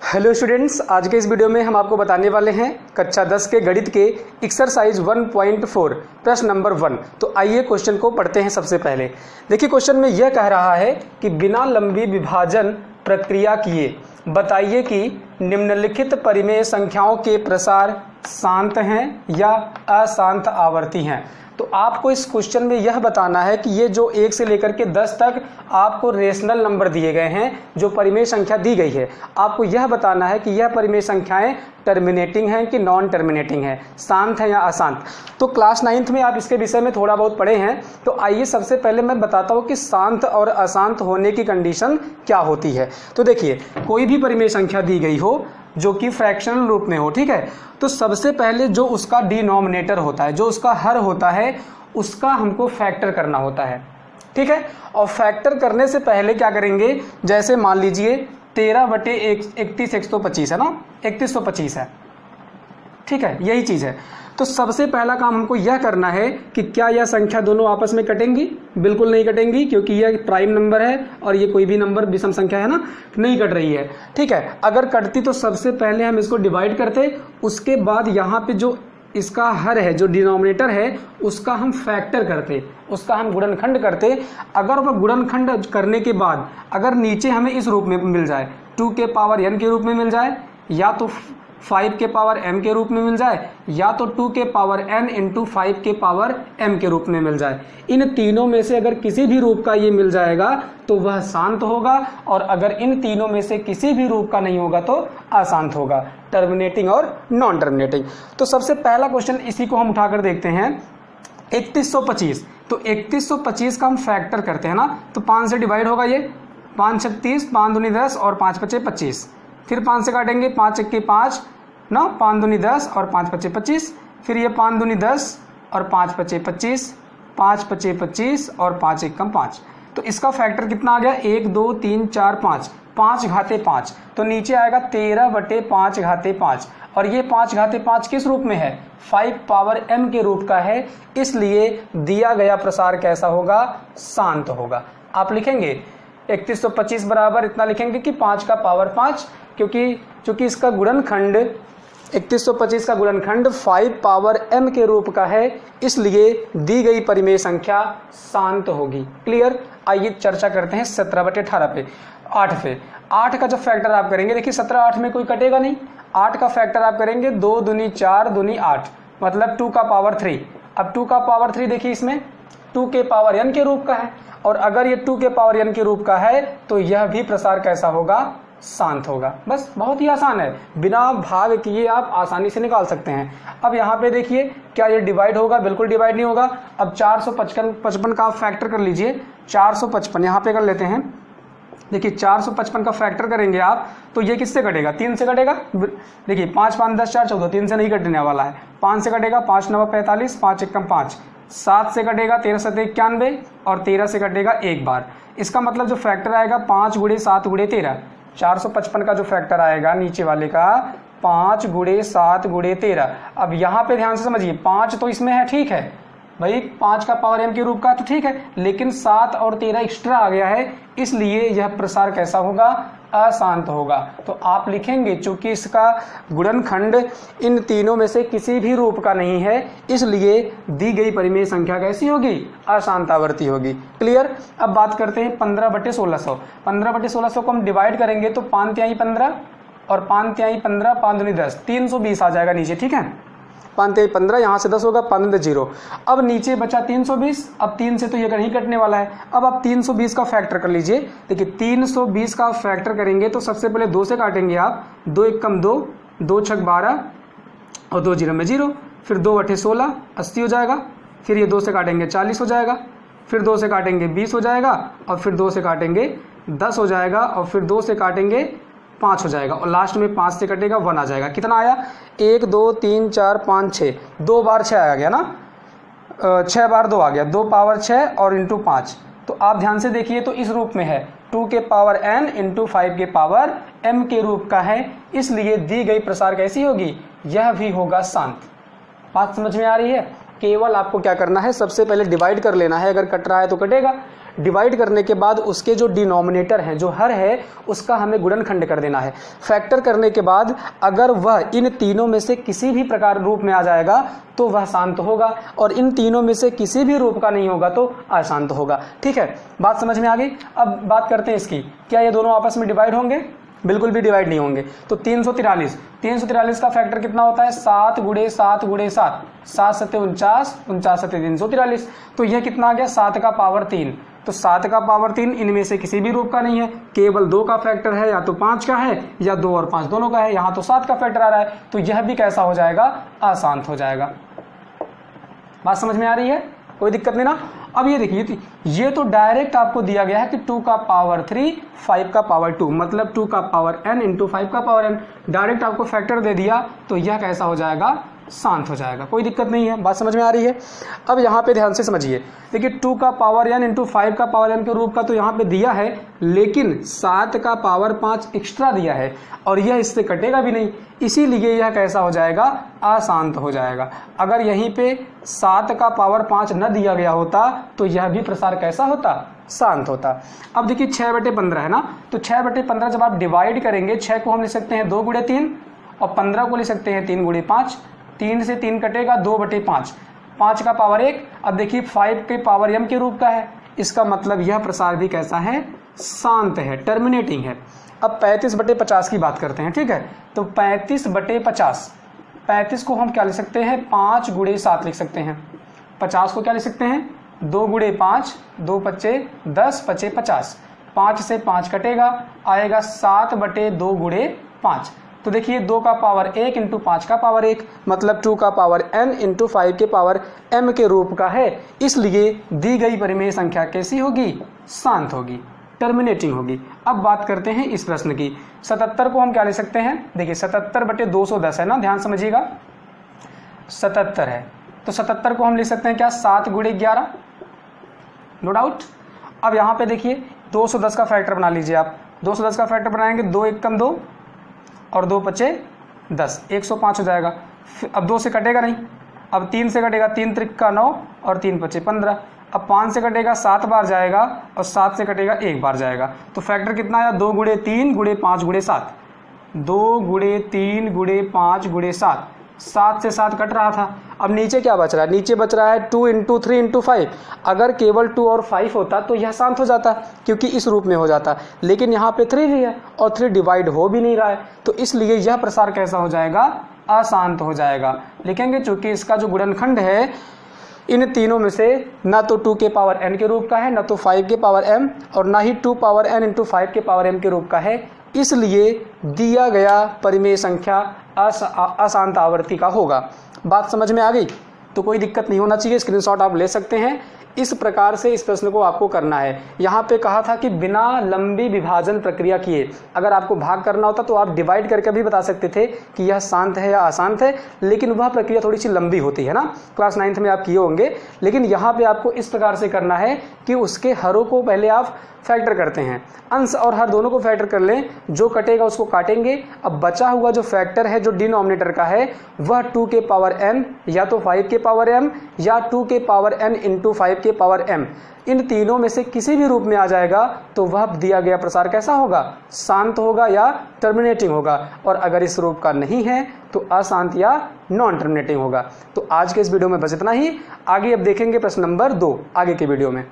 Hello students, आज के इस वीडियो में हम आपको बताने वाले हैं कक्षा 10 के गणित के एक्सरसाइज 1.4 प्रश्न नंबर 1। तो आइए क्वेश्चन को पढ़ते हैं। सबसे पहले देखिए, क्वेश्चन में यह कह रहा है कि बिना लंबी विभाजन प्रक्रिया किए बताइए कि निम्नलिखित परिमेय संख्याओं के प्रसार शांत हैं या अशांत आवर्ती हैं। तो आपको इस क्वेश्चन में यह बताना है कि ये जो 1 से लेकर के 10 तक आपको रेशनल नंबर दिए गए हैं, जो परिमेय संख्या दी गई है, आपको यह बताना है कि यह परिमेय संख्याएं टर्मिनेटिंग हैं कि नॉन टर्मिनेटिंग हैं, शांत हैं या अशांत। तो क्लास 9th में आप इसके विषय में थोड़ा बहुत पढ़े हैं। तो आइए सबसे पहले मैं बताता हूँ कि शांत और अशांत होने की कंडीशन क्या होती है। तो देखिए, कोई भी परिमेय संख्या दी गई हो जो कि फ्रैक्शनल रूप में हो, ठीक है, तो सबसे पहले जो उसका डिनोमिनेटर होता है, जो उसका हर होता है, उसका हमको फैक्टर करना होता है, ठीक है। और फैक्टर करने से पहले क्या करेंगे, जैसे मान लीजिए 13/31 है ना, 3125 है, ठीक है, यही चीज़ है। तो सबसे पहला काम हमको यह करना है कि क्या यह संख्या दोनों आपस में कटेंगी? बिल्कुल नहीं कटेंगी, क्योंकि यह प्राइम नंबर है और ये कोई भी नंबर विषम संख्या है ना, नहीं कट रही है, ठीक है। अगर कटती तो सबसे पहले हम इसको डिवाइड करते, उसके बाद यहाँ पे जो इसका हर है, जो डिनोमिनेटर है, उसका हम फैक्टर करते, उसका हम गुणनखंड करते। अगर वह गुणनखंड करने के बाद अगर नीचे हमें इस रूप में मिल जाए, 2 के पावर n के रूप में मिल जाए, या तो 5 के पावर m के रूप में मिल जाए, या तो 2 के पावर n इंटू 5 के पावर m के रूप में मिल जाए, इन तीनों में से अगर किसी भी रूप का ये मिल जाएगा तो वह शांत होगा, और अगर इन तीनों में से किसी भी रूप का नहीं होगा तो अशांत होगा, टर्मिनेटिंग और नॉन टर्मिनेटिंग। तो सबसे पहला क्वेश्चन इसी को हम उठाकर देखते हैं। 3125, तो 3125 का हम फैक्टर करते हैं ना, तो 5 से डिवाइड होगा, ये 5 6 30, 5 दूनी 10 और 5 5 25, फिर 5 से काटेंगे, 5 1 5 ना, 5 दूनी 10 और 5 5 25, फिर ये 5 दूनी 10 और 5 5 25, 5 5 25 और 5 1 5। तो इसका फैक्टर कितना आ गया? 1 2 3 4 5, 5 घाते 5, तो नीचे आएगा 13/5 घाते 5। और ये 5 घाते 5 किस रूप में है? 5 पावर m के रूप का है, इसलिए दिया गया प्रसार कैसा होगा? शांत होगा। आप लिखेंगे 3125 बराबर इतना लिखेंगे कि 5 का पावर 5, क्योंकि इसका गुणनखंड 3125 का गुणनखंड 5 पावर m के रूप का है, इसलिए दी गई परिमेय संख्या शांत होगी। क्लियर? आइए चर्चा करते हैं 17/18 पे, 8 पे। 8 का जो फैक्टर आप करेंगे, देखिए 17 8 में कोई कटेगा नहीं, 8 का फैक्टर आप करेंगे 2 दूनी 4 दूनी 8, मतलब 2 का पावर 3। अब 2 का पावर 3 देखिए, इसमें 2 के पावर n के रूप का है, और अगर ये 2 के पावर n के रूप का है तो यह भी प्रसार कैसा होगा? शांत होगा। बस बहुत ही आसान है, बिना भाग किए आप आसानी से निकाल सकते हैं। अब यहाँ पे देखिए, क्या ये डिवाइड होगा? बिल्कुल डिवाइड नहीं होगा। अब 455 का आप फैक्टर कर लीजिए, 455 यहाँ पे कर लेते हैं। देखिए 455 का फैक्टर करेंगे आप, तो ये किससे कटेगा? 3 से कटेगा। देखिए 5 5 10 4 14, 3 से नहीं कटने वाला है, 5 से कटेगा, 5 9 45, 5 1 5, 7 से कटेगा, 13 7 91, और 13 से कटेगा एक बार। इसका मतलब जो फैक्टर आएगा 5 × 7 × 13, 455 का जो फैक्टर आएगा नीचे वाले का 5 × 7 × 13। अब यहाँ पे ध्यान से समझिए, 5 तो इसमें है, ठीक है भाई, 5 का पावर m के रूप का तो ठीक है, लेकिन 7 और 13 एक्स्ट्रा आ गया है, इसलिए यह प्रसार कैसा होगा? अशांत होगा। तो आप लिखेंगे, चूंकि इसका गुणनखंड इन तीनों में से किसी भी रूप का नहीं है, इसलिए दी गई परिमेय संख्या कैसी होगी? अशांत आवर्ती होगी। क्लियर? अब बात करते हैं 15/1600। 15/1600 को हम डिवाइड करेंगे तो 5 तिहाई 15 और 5 तिहाई 15, 5 दूनी 10, 320 आ जाएगा नीचे, ठीक है। 5 तिहाई 15, यहाँ से 10 होगा, 5 0। अब नीचे बचा 320, अब 3 से तो ये नहीं कटने वाला है। अब आप 320 का फैक्टर कर लीजिए। देखिए 320 का फैक्टर करेंगे तो सबसे पहले 2 से काटेंगे आप, 2 1 2, 2 6 12 और 2 0 में 0, फिर 2 8 16, 80 हो जाएगा। फिर ये 2 से काटेंगे 40 हो जाएगा, फिर 2 से काटेंगे 20 हो जाएगा, और फिर 2 से काटेंगे 10 हो जाएगा, और फिर 2 से काटेंगे 5 हो जाएगा, और लास्ट में 5 से कटेगा 1 आ जाएगा। कितना आया? 1 2 3 4 5 6, 2 बार 6 आ गया ना, 6 बार 2 आ गया, 2 पावर 6 और इंटू 5। तो आप ध्यान से देखिए, तो इस रूप में है, 2 के पावर n इंटू 5 के पावर m के रूप का है, इसलिए दी गई प्रसार कैसी होगी? यह भी होगा शांत। बात समझ में आ रही है? केवल आपको क्या करना है, सबसे पहले डिवाइड कर लेना है, अगर कट रहा है तो कटेगा, डिवाइड करने के बाद उसके जो डिनोमिनेटर हैं, जो हर है, उसका हमें गुणनखंड कर देना है। फैक्टर करने के बाद अगर वह इन तीनों में से किसी भी प्रकार रूप में आ जाएगा तो वह शांत होगा, और इन तीनों में से किसी भी रूप का नहीं होगा तो अशांत होगा। ठीक है, बात समझ में आ गई। अब बात करते हैं इसकी, क्या ये दोनों आपस में डिवाइड होंगे? बिल्कुल भी डिवाइड नहीं होंगे। तो 343 का फैक्टर कितना होता है? 7 गुणे 7 गुणे 7, 7 सत्ते 49, 49 सत्ते 343। तो यह कितना आ गया? 7 का पावर 3। तो 7 का पावर 3 इनमें से किसी भी रूप का नहीं है, केवल 2 का फैक्टर है, या तो 5 का है या 2 और 5 दोनों का है। यहाँ तो 7 का फैक्टर आ रहा है, तो यह भी कैसा हो जाएगा? अशांत हो जाएगा। बात समझ में आ रही है? कोई दिक्कत नहीं ना। अब ये देखिए, ये तो डायरेक्ट आपको दिया गया है कि 2 का पावर 3, 5 का पावर 2, मतलब 2 का पावर n इंटू 5 का पावर n, डायरेक्ट आपको फैक्टर दे दिया, तो यह कैसा हो जाएगा? शांत हो जाएगा। कोई दिक्कत नहीं है। बात समझ में आ रही है? अब यहाँ पे ध्यान से समझिए, देखिए 2 का पावर n इंटू 5 का पावर n के रूप का तो यहाँ पे दिया है, लेकिन 7 का पावर 5 एक्स्ट्रा दिया है, और यह इससे कटेगा भी नहीं, इसीलिए यह कैसा हो जाएगा? अशांत हो जाएगा। अगर यहीं पे 7 का पावर 5 न दिया गया होता तो यह भी प्रसार कैसा होता? शांत होता। अब देखिए 6/15 है ना, तो 6/15 जब आप डिवाइड करेंगे, 6 को हम लिख सकते हैं 2 गुणे 3, और 15 को लिख सकते हैं 3 गुणे 5। 3 से 3 कटेगा, 2/5, 5 का पावर 1। अब देखिए 5 के पावर m के रूप का है, इसका मतलब यह प्रसार भी कैसा है? शांत है, टर्मिनेटिंग है। अब 35/50 की बात करते हैं। ठीक है, तो 35/50, 35 को हम क्या लिख सकते हैं? 5 गुणे 7 लिख सकते हैं। 50 को क्या लिख सकते हैं? 2 गुणे 5, 2 पच्चे 10, पच्चे 50, 5 से 5 कटेगा, आएगा 7/2 गुणे 5। तो देखिए 2 का पावर 1 इंटू 5 का पावर 1, मतलब 2 का पावर n इंटू 5 के पावर m के रूप का है, इसलिए दी गई परिमेय संख्या कैसी होगी? शांत होगी, टर्मिनेटिंग होगी। अब बात करते हैं इस प्रश्न की। 77 को हम क्या ले सकते हैं? देखिए 77/210 है ना, ध्यान समझिएगा, 77 है, तो 77 को हम लिख सकते हैं क्या? 7 गुणे 11, नो डाउट। अब यहाँ पे देखिए 210 का फैक्टर बना लीजिए आप। 210 का फैक्टर बनाएंगे, 2 एकम 2 और 2 पच्चे 10, 105 हो जाएगा। अब 2 से कटेगा नहीं, अब 3 से कटेगा, 3 त्रिका 9 और 3 पच्चे 15। अब 5 से कटेगा, 7 बार जाएगा, और 7 से कटेगा 1 बार जाएगा। तो फैक्टर कितना आया? 2 गुणे 3 गुणे 5 गुणे 7, 2 गुणे 3 गुणे 5 गुणे 7, 7 से 7 कट रहा था। अब नीचे क्या बच रहा है? नीचे बच रहा है 2 इंटू 3 इंटू 5। अगर केवल 2 और 5 होता तो यह शांत हो जाता, क्योंकि इस रूप में हो जाता, लेकिन यहाँ पे 3 भी है और 3 डिवाइड हो भी नहीं रहा है, तो इसलिए यह प्रसार कैसा हो जाएगा? अशांत हो जाएगा। लिखेंगे चूंकि इसका जो गुणनखंड है इन तीनों में से ना तो 2 के पावर n के रूप का है, ना तो 5 के पावर m, और ना ही 2 पावर n इंटू 5 के पावर m के रूप का है, इसलिए दिया गया परिमेय संख्या अशांत आवर्ती का होगा। बात समझ में आ गई? तो कोई दिक्कत नहीं होना चाहिए, स्क्रीनशॉट आप ले सकते हैं। इस प्रकार से इस प्रश्न को आपको करना है। यहाँ पे कहा था कि बिना लंबी विभाजन प्रक्रिया किए, अगर आपको भाग करना होता तो आप डिवाइड करके भी बता सकते थे कि यह शांत है या अशांत है, लेकिन वह प्रक्रिया थोड़ी सी लंबी होती है ना, क्लास 9th में आप किए होंगे। लेकिन यहाँ पे आपको इस प्रकार से करना है कि उसके हरों को पहले आप फैक्टर करते हैं, अंश और हर दोनों को फैक्टर कर लें, जो कटेगा उसको काटेंगे। अब बचा हुआ जो फैक्टर है जो डिनोमिनेटर का है वह 2 के पावर n या तो 5 के पावर m या 2 के पावर n इंटू 5 के पावर m, इन तीनों में से किसी भी रूप में आ जाएगा तो वह दिया गया प्रसार कैसा होगा? शांत होगा या टर्मिनेटिंग होगा, और अगर इस रूप का नहीं है तो अशांत या नॉन टर्मिनेटिंग होगा। तो आज के इस वीडियो में बस इतना ही। आगे अब देखेंगे प्रश्न नंबर 2 आगे के वीडियो में।